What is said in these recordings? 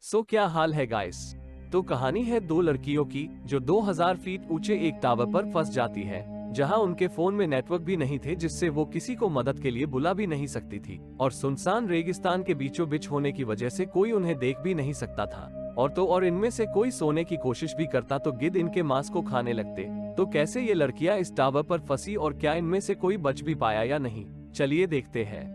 सो क्या हाल है गाइस। तो कहानी है दो लड़कियों की जो 2000 फीट ऊंचे एक टावर पर फंस जाती है, जहां उनके फोन में नेटवर्क भी नहीं थे, जिससे वो किसी को मदद के लिए बुला भी नहीं सकती थी, और सुनसान रेगिस्तान के बीचों बीच होने की वजह से कोई उन्हें देख भी नहीं सकता था। और इनमें से कोई सोने की कोशिश भी करता तो गिद्ध इनके मांस को खाने लगते। तो कैसे ये लड़कियां इस टावर पर फंसी और क्या इनमें से कोई बच भी पाया या नहीं, चलिए देखते हैं।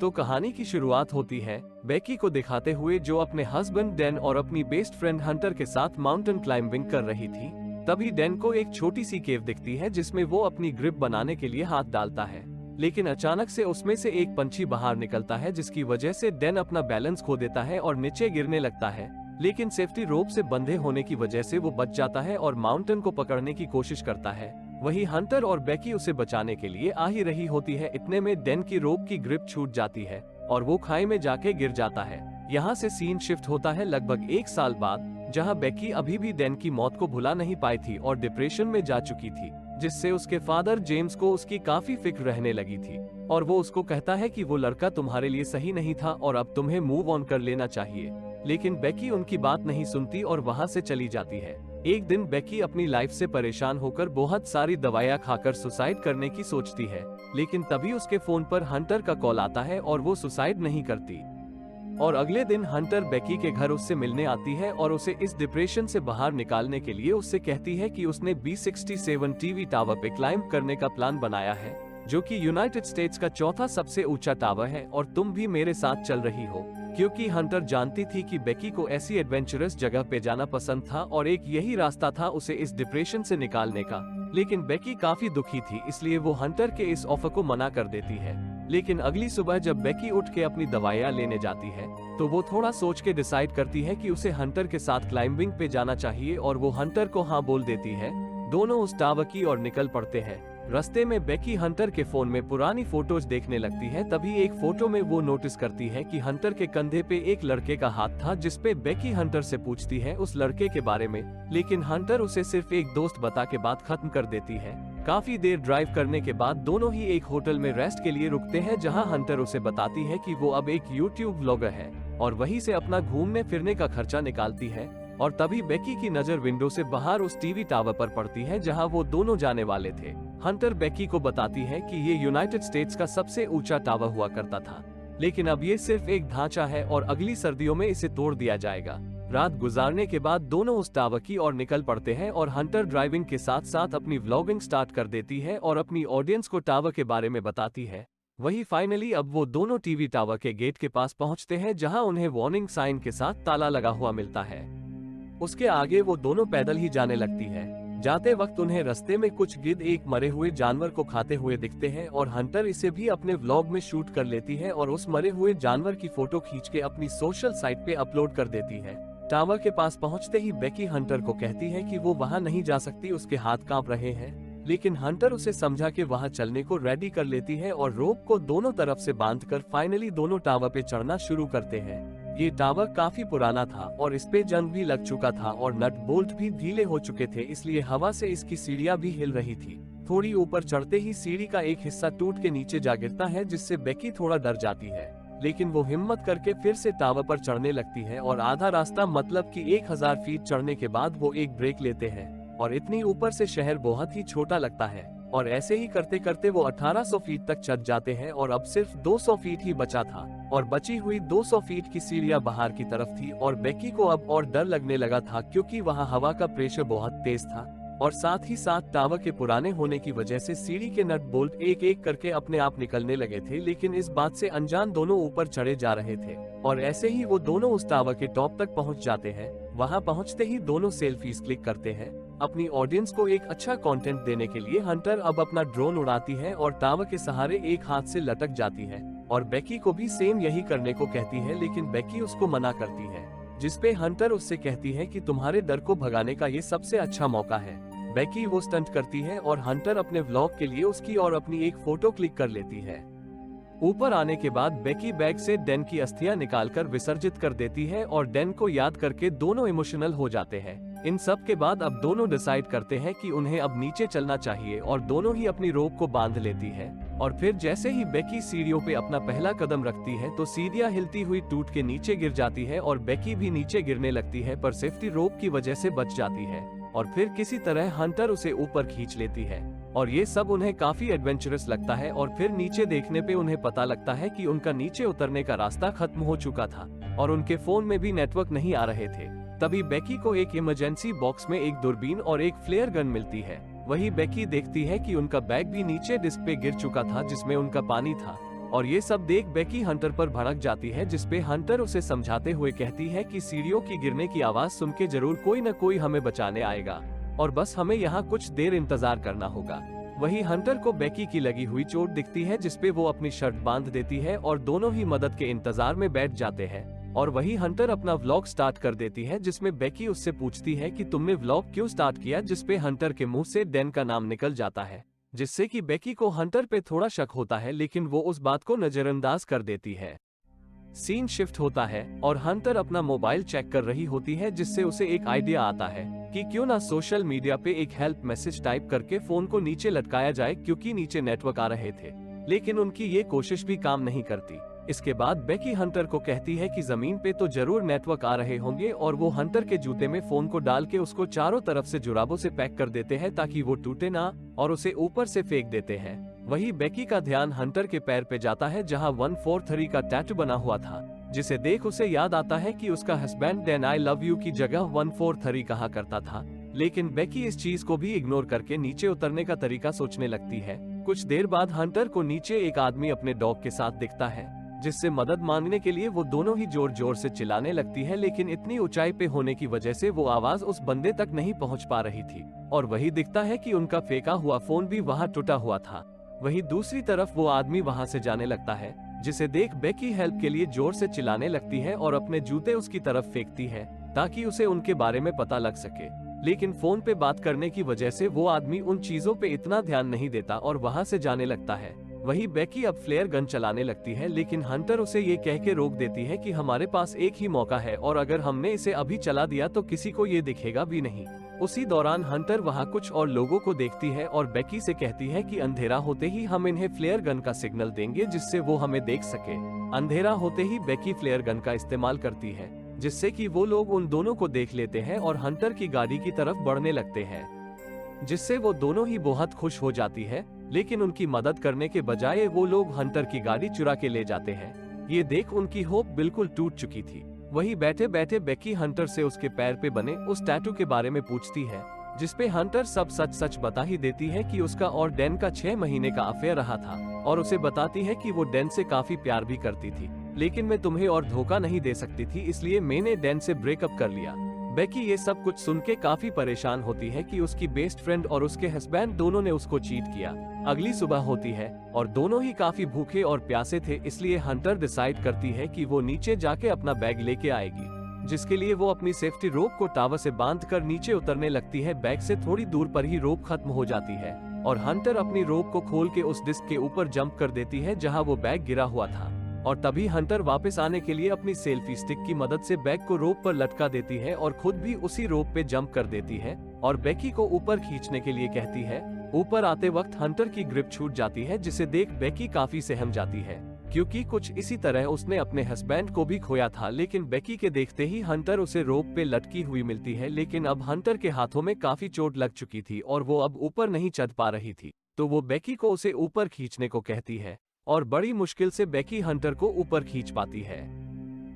तो कहानी की शुरुआत होती है बेकी को दिखाते हुए, जो अपने हस्बैंड डैन और अपनी बेस्ट फ्रेंड हंटर के साथ माउंटेन क्लाइंबिंग कर रही थी। तभी डैन को एक छोटी सी केव दिखती है जिसमें वो अपनी ग्रिप बनाने के लिए हाथ डालता है, लेकिन अचानक से उसमें से एक पंछी बाहर निकलता है, जिसकी वजह से डैन अपना बैलेंस खो देता है और नीचे गिरने लगता है। लेकिन सेफ्टी रोप से बंधे होने की वजह से वो बच जाता है और माउंटेन को पकड़ने की कोशिश करता है। वही हंटर और बेकी उसे बचाने के लिए आ ही रही होती है। इतने में डैन की रोप की ग्रिप छूट जाती है और वो खाई में जाके गिर जाता है। यहाँ से सीन शिफ्ट होता है लगभग 1 साल बाद, जहाँ बेकी अभी भी डैन की मौत को भुला नहीं पाई थी और डिप्रेशन में जा चुकी थी, जिससे उसके फादर जेम्स को उसकी काफी फिक्र रहने लगी थी। और वो उसको कहता है कि वो लड़का तुम्हारे लिए सही नहीं था और अब तुम्हें मूव ऑन कर लेना चाहिए। लेकिन बेकी उनकी बात नहीं सुनती और वहाँ से चली जाती है। एक दिन बेकी अपनी लाइफ से परेशान होकर बहुत सारी दवाइयाँ खाकर सुसाइड करने की सोचती है, लेकिन तभी उसके फोन पर हंटर का कॉल आता है और वो सुसाइड नहीं करती। और अगले दिन हंटर बेकी के घर उससे मिलने आती है और उसे इस डिप्रेशन से बाहर निकालने के लिए उससे कहती है कि उसने B67 टीवी टावर पे क्लाइंब करने का प्लान बनाया है, जो कि यूनाइटेड स्टेट्स का चौथा सबसे ऊंचा टावर है, और तुम भी मेरे साथ चल रही हो। क्योंकि हंटर जानती थी कि बेकी को ऐसी एडवेंचरस जगह पे जाना पसंद था और एक यही रास्ता था उसे इस डिप्रेशन से निकालने का। लेकिन बेकी काफी दुखी थी, इसलिए वो हंटर के इस ऑफर को मना कर देती है। लेकिन अगली सुबह जब बेकी उठ के अपनी दवाइयाँ लेने जाती है, तो वो थोड़ा सोच के डिसाइड करती है कि उसे हंटर के साथ क्लाइंबिंग पे जाना चाहिए, और वो हंटर को हाँ बोल देती है। दोनों उस टावर की ओर निकल पड़ते हैं। रास्ते में बेकी हंटर के फोन में पुरानी फोटोज देखने लगती है। तभी एक फोटो में वो नोटिस करती है कि हंटर के कंधे पे एक लड़के का हाथ था, जिसपे बेकी हंटर से पूछती है उस लड़के के बारे में, लेकिन हंटर उसे सिर्फ एक दोस्त बता के बात खत्म कर देती है। काफी देर ड्राइव करने के बाद दोनों ही एक होटल में रेस्ट के लिए रुकते हैं, जहां हंटर उसे बताती है कि वो अब एक यूट्यूब व्लॉगर है और वहीं से अपना घूमने फिरने का खर्चा निकालती है। और तभी बेकी की नजर विंडो से बाहर उस टीवी टावर पर पड़ती है जहां वो दोनों जाने वाले थे। हंटर बेकी को बताती है कि ये यूनाइटेड स्टेट्स का सबसे ऊंचा टावर हुआ करता था, लेकिन अब ये सिर्फ एक ढांचा है और अगली सर्दियों में इसे तोड़ दिया जाएगा। रात गुजारने के बाद दोनों उस टावर की ओर निकल पड़ते हैं और हंटर ड्राइविंग के साथ साथ अपनी व्लॉगिंग स्टार्ट कर देती है और अपनी ऑडियंस को टावर के बारे में बताती है। वही फाइनली अब वो दोनों टीवी टावर के गेट के पास पहुंचते हैं, जहां उन्हें वार्निंग साइन के साथ ताला लगा हुआ मिलता है। उसके आगे वो दोनों पैदल ही जाने लगती है। जाते वक्त उन्हें रास्ते में कुछ गिद्ध एक मरे हुए जानवर को खाते हुए दिखते हैं और हंटर इसे भी अपने व्लॉग में शूट कर लेती है और उस मरे हुए जानवर की फोटो खींच के अपनी सोशल साइट पे अपलोड कर देती है। टावर के पास पहुंचते ही बेकी हंटर को कहती है कि वो वहां नहीं जा सकती, उसके हाथ कांप रहे हैं। लेकिन हंटर उसे समझा के वहां चलने को रेडी कर लेती है और रोप को दोनों तरफ से बांधकर फाइनली दोनों टावर पे चढ़ना शुरू करते हैं। ये टावर काफी पुराना था और इस पे जंग भी लग चुका था और नट बोल्ट भी ढीले हो चुके थे, इसलिए हवा से इसकी सीढ़ियां भी हिल रही थी। थोड़ी ऊपर चढ़ते ही सीढ़ी का एक हिस्सा टूट के नीचे जा गिरता है, जिससे बेकी थोड़ा डर जाती है, लेकिन वो हिम्मत करके फिर से टावर पर चढ़ने लगती है। और आधा रास्ता मतलब कि 1000 फीट चढ़ने के बाद वो एक ब्रेक लेते हैं और इतनी ऊपर से शहर बहुत ही छोटा लगता है। और ऐसे ही करते करते वो 1800 फीट तक चढ़ जाते हैं और अब सिर्फ 200 फीट ही बचा था और बची हुई 200 फीट की सीढ़ियां बाहर की तरफ थी। और बेकी को अब और डर लगने लगा था, क्योंकि वहां हवा का प्रेशर बहुत तेज था और साथ ही साथ टावर के पुराने होने की वजह से सीढ़ी के नट बोल्ट एक एक करके अपने आप निकलने लगे थे। लेकिन इस बात से अनजान दोनों ऊपर चढ़े जा रहे थे और ऐसे ही वो दोनों उस टावर के टॉप तक पहुंच जाते हैं। वहां पहुंचते ही दोनों सेल्फीज क्लिक करते हैं। अपनी ऑडियंस को एक अच्छा कंटेंट देने के लिए हंटर अब अपना ड्रोन उड़ाती है और टावर के सहारे एक हाथ से लटक जाती है और बेकी को भी सेम यही करने को कहती है, लेकिन बेकी उसको मना करती है, जिसपे हंटर उससे कहती है कि तुम्हारे डर को भगाने का ये सबसे अच्छा मौका है। बेकी वो स्टंट करती है और हंटर अपने व्लॉग के लिए उसकी और अपनी एक फोटो क्लिक कर लेती है। ऊपर आने के बाद बेकी बैग से डैन की अस्थियां निकालकर विसर्जित कर देती है और डैन को याद करके दोनों इमोशनल हो जाते हैं। इन सब के बाद अब दोनों डिसाइड करते हैं कि उन्हें अब नीचे चलना चाहिए और दोनों ही अपनी रोप को बांध लेती है। और फिर जैसे ही बेकी सीढ़ियों पे अपना पहला कदम रखती है तो सीढ़ियां हिलती हुई टूट के नीचे गिर जाती है और बेकी भी नीचे गिरने लगती है, पर सेफ्टी रोप की वजह से बच जाती है। और फिर किसी तरह हंटर उसे ऊपर खींच लेती है और ये सब उन्हें काफी एडवेंचरस लगता है। और फिर नीचे देखने पे उन्हें पता लगता है कि उनका नीचे उतरने का रास्ता खत्म हो चुका था और उनके फोन में भी नेटवर्क नहीं आ रहे थे। तभी बेकी को एक इमरजेंसी बॉक्स में एक दूरबीन और एक फ्लेयर गन मिलती है। वही बेकी देखती है कि उनका बैग भी नीचे डिस्क पे गिर चुका था जिसमें उनका पानी था। और ये सब देख बेकी हंटर पर भड़क जाती है, जिसपे हंटर उसे समझाते हुए कहती है कि सीढ़ियों की गिरने की आवाज सुन के जरूर कोई न कोई हमें बचाने आएगा और बस हमें यहाँ कुछ देर इंतजार करना होगा। वही हंटर को बेकी की लगी हुई चोट दिखती है जिसपे वो अपनी शर्ट बांध देती है और दोनों ही मदद के इंतजार में बैठ जाते हैं। और वही हंटर अपना व्लॉग स्टार्ट कर देती है जिसमें बेकी उससे पूछती है कि तुमने व्लॉग क्यों स्टार्ट किया, जिसपे हंटर के मुंह से डैन का नाम निकल जाता है, जिससे कि बेकी को हंटर पे थोड़ा शक होता है लेकिन वो उस बात को नजरअंदाज कर देती है। सीन शिफ्ट होता है और हंटर अपना मोबाइल चेक कर रही होती है जिससे उसे एक आइडिया आता है कि क्यों ना सोशल मीडिया पे एक हेल्प मैसेज टाइप करके फोन को नीचे लटकाया जाए, क्योंकि नीचे नेटवर्क आ रहे थे लेकिन उनकी ये कोशिश भी काम नहीं करती। इसके बाद बेकी हंटर को कहती है कि जमीन पे तो जरूर नेटवर्क आ रहे होंगे और वो हंटर के जूते में फोन को डाल के उसको चारों तरफ से जुराबों से पैक कर देते हैं ताकि वो टूटे ना, और उसे ऊपर से फेंक देते हैं। वही बेकी का ध्यान हंटर के पैर पे जाता है जहां 143 का टैटू बना हुआ था, जिसे देख उसे याद आता है कि उसका husband Dan I love you की जगह 143 कहा करता था। लेकिन बेकी इस चीज को भी इग्नोर करके नीचे उतरने का तरीका सोचने लगती है। कुछ देर बाद हंटर को नीचे एक आदमी अपने डॉग के साथ दिखता है, जिससे मदद मांगने के लिए वो दोनों ही जोर जोर से चिल्लाने लगती है, लेकिन इतनी ऊंचाई पे होने की वजह से वो आवाज उस बंदे तक नहीं पहुंच पा रही थी। और वही दिखता है कि उनका फेंका हुआ फोन भी वहां टूटा हुआ था। वही दूसरी तरफ वो आदमी वहां से जाने लगता है, जिसे देख बेकी हेल्प के लिए जोर से चिल्लाने लगती है और अपने जूते उसकी तरफ फेंकती है ताकि उसे उनके बारे में पता लग सके। लेकिन फोन पे बात करने की वजह से वो आदमी उन चीजों पे इतना ध्यान नहीं देता और वहां से जाने लगता है। वही बेकी अब फ्लेयर गन चलाने लगती है, लेकिन हंटर उसे ये कह के रोक देती है कि हमारे पास एक ही मौका है और अगर हमने इसे अभी चला दिया तो किसी को ये दिखेगा भी नहीं। उसी दौरान हंटर वहाँ कुछ और लोगों को देखती है और बेकी से कहती है कि अंधेरा होते ही हम इन्हें फ्लेयर गन का सिग्नल देंगे जिससे वो हमें देख सके। अंधेरा होते ही बेकी फ्लेयर गन का इस्तेमाल करती है, जिससे कि वो लोग उन दोनों को देख लेते हैं और हंटर की गाड़ी की तरफ बढ़ने लगते हैं, जिससे वो दोनों ही बहुत खुश हो जाती है। लेकिन उनकी मदद करने के बजाय वो लोग हंटर की गाड़ी चुरा के ले जाते हैं। ये देख उनकी होप बिल्कुल टूट चुकी थी। वही बैठे बैठे बेकी हंटर से उसके पैर पे बने उस टैटू के बारे में पूछती है, जिसपे हंटर सब सच सच बता ही देती है कि उसका और डैन का 6 महीने का अफेयर रहा था और उसे बताती है कि वो डैन से काफी प्यार भी करती थी, लेकिन मैं तुम्हें और धोखा नहीं दे सकती थी, इसलिए मैंने डैन से ब्रेकअप कर लिया। बेकी ये सब कुछ सुन के काफी परेशान होती है कि उसकी बेस्ट फ्रेंड और उसके हस्बैंड दोनों ने उसको चीट किया। अगली सुबह होती है और दोनों ही काफी भूखे और प्यासे थे, इसलिए हंटर डिसाइड करती है कि वो नीचे जाके अपना बैग लेके आएगी, जिसके लिए वो अपनी सेफ्टी रोप को टावर से बांधकर नीचे उतरने लगती है। बैग से थोड़ी दूर पर ही रोप खत्म हो जाती है और हंटर अपनी रोप को खोल के उस डिस्क के ऊपर जंप कर देती है जहाँ वो बैग गिरा हुआ था। और तभी हंटर वापस आने के लिए अपनी सेल्फी स्टिक की मदद से बैग को रोप पर लटका देती है और खुद भी उसी रोप पे जंप कर देती है और बेकी को ऊपर खींचने के लिए कहती है। ऊपर आते वक्त हंटर की ग्रिप छूट जाती है, जिसे देख बेकी काफी सहम जाती है, क्योंकि कुछ इसी तरह उसने अपने हस्बैंड को भी खोया था। लेकिन बेकी के देखते ही हंटर उसे रोप पे लटकी हुई मिलती है, लेकिन अब हंटर के हाथों में काफी चोट लग चुकी थी और वो अब ऊपर नहीं चढ़ पा रही थी, तो वो बेकी को उसे ऊपर खींचने को कहती है और बड़ी मुश्किल से बेकी हंटर को ऊपर खींच पाती है।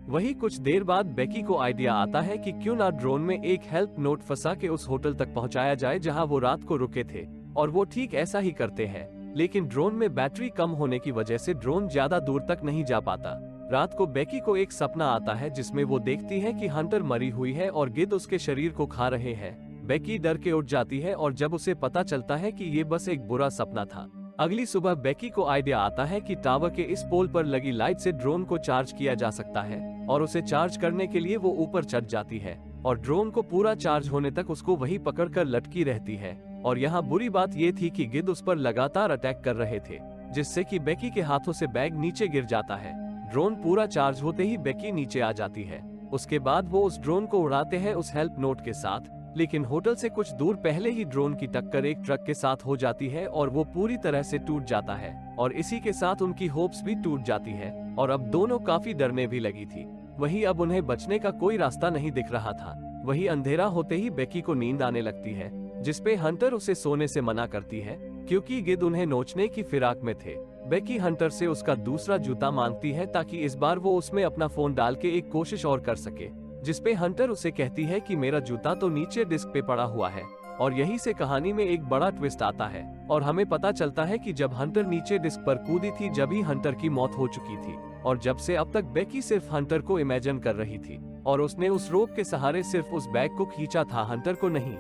वही कुछ देर बाद बेकी को आइडिया आता है कि क्यों ना ड्रोन में एक हेल्प नोट फंसा के उस होटल तक पहुंचाया जाए जहां वो रात को रुके थे, और वो ठीक ऐसा ही करते हैं। लेकिन ड्रोन में बैटरी कम होने की वजह से ड्रोन ज्यादा दूर तक नहीं जा पाता। रात को बेकी को एक सपना आता है जिसमें वो देखती है कि हंटर मरी हुई है और गिद्ध उसके शरीर को खा रहे हैं। बेकी डर के उठ जाती है और जब उसे पता चलता है कि ये बस एक बुरा सपना था। अगली सुबह बेकी को आइडिया आता है कि टावर के इस पोल पर लगी लाइट से ड्रोन को चार्ज किया जा सकता है और उसे चार्ज करने के लिए वो ऊपर चढ़ जाती है और ड्रोन को पूरा चार्ज होने तक उसको वही पकड़कर लटकी रहती है। और यहाँ बुरी बात ये थी कि गिद्ध उस पर लगातार अटैक कर रहे थे, जिससे कि बेकी के हाथों से बैग नीचे गिर जाता है। ड्रोन पूरा चार्ज होते ही बेकी नीचे आ जाती है। उसके बाद वो उस ड्रोन को उड़ाते हैं उस हेल्प नोट के साथ, लेकिन होटल से कुछ दूर पहले ही ड्रोन की टक्कर एक ट्रक के साथ हो जाती है और वो पूरी तरह से टूट जाता है और इसी के साथ उनकी होप्स भी टूट जाती है और अब दोनों काफी डरने भी लगी थी। वहीं अब उन्हें बचने का कोई रास्ता नहीं दिख रहा था। वहीं अंधेरा होते ही बेकी को नींद आने लगती है, जिसपे हंटर उसे सोने से मना करती है क्योंकि गिद्ध उन्हें नोचने की फिराक में थे। बेकी हंटर से उसका दूसरा जूता मांगती है ताकि इस बार वो उसमें अपना फोन डाल के एक कोशिश और कर सके, जिसपे हंटर उसे कहती है कि मेरा जूता तो नीचे डिस्क पे पड़ा हुआ है। और यहीं से कहानी में एक बड़ा ट्विस्ट आता है और हमें पता चलता है कि जब हंटर नीचे डिस्क पर कूदी थी जब ही हंटर की मौत हो चुकी थी और जब से अब तक बेकी सिर्फ हंटर को इमेजिन कर रही थी और उसने उस रोप के सहारे सिर्फ उस बैग को खींचा था, हंटर को नहीं।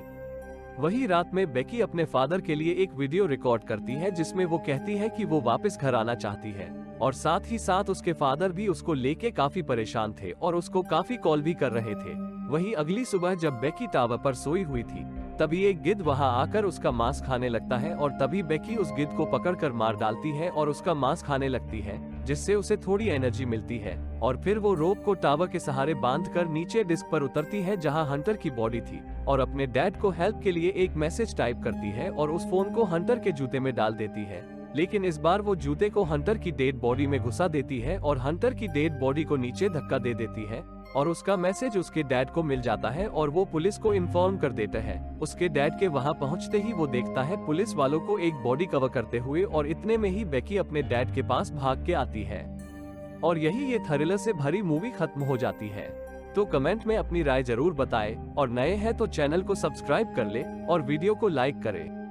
वही रात में बेकी अपने फादर के लिए एक वीडियो रिकॉर्ड करती है जिसमें वो कहती है कि वो वापस घर आना चाहती है और साथ ही साथ उसके फादर भी उसको लेके काफी परेशान थे और उसको काफी कॉल भी कर रहे थे। वही अगली सुबह जब बेकी टावर पर सोई हुई थी तभी एक गिद्ध वहां आकर उसका मांस खाने लगता है और तभी बेकी उस गिद्ध को पकड़कर मार डालती है और उसका मांस खाने लगती है, जिससे उसे थोड़ी एनर्जी मिलती है और फिर वो रोप को टावर के सहारे बांधकर नीचे डिस्क पर उतरती है जहां हंटर की बॉडी थी और अपने डैड को हेल्प के लिए एक मैसेज टाइप करती है और उस फोन को हंटर के जूते में डाल देती है। लेकिन इस बार वो जूते को हंटर की डेड बॉडी में घुसा देती है और हंटर की डेड बॉडी को नीचे धक्का दे देती है और उसका मैसेज उसके डैड को मिल जाता है और वो पुलिस को इन्फॉर्म कर देता है। उसके डैड के वहां पहुंचते ही वो देखता है पुलिस वालों को एक बॉडी कवर करते हुए और इतने में ही बेकी अपने डैड के पास भाग के आती है और यही ये थ्रिलर से भरी मूवी खत्म हो जाती है। तो कमेंट में अपनी राय जरूर बताएं और नए हैं तो चैनल को सब्सक्राइब कर ले और वीडियो को लाइक करें।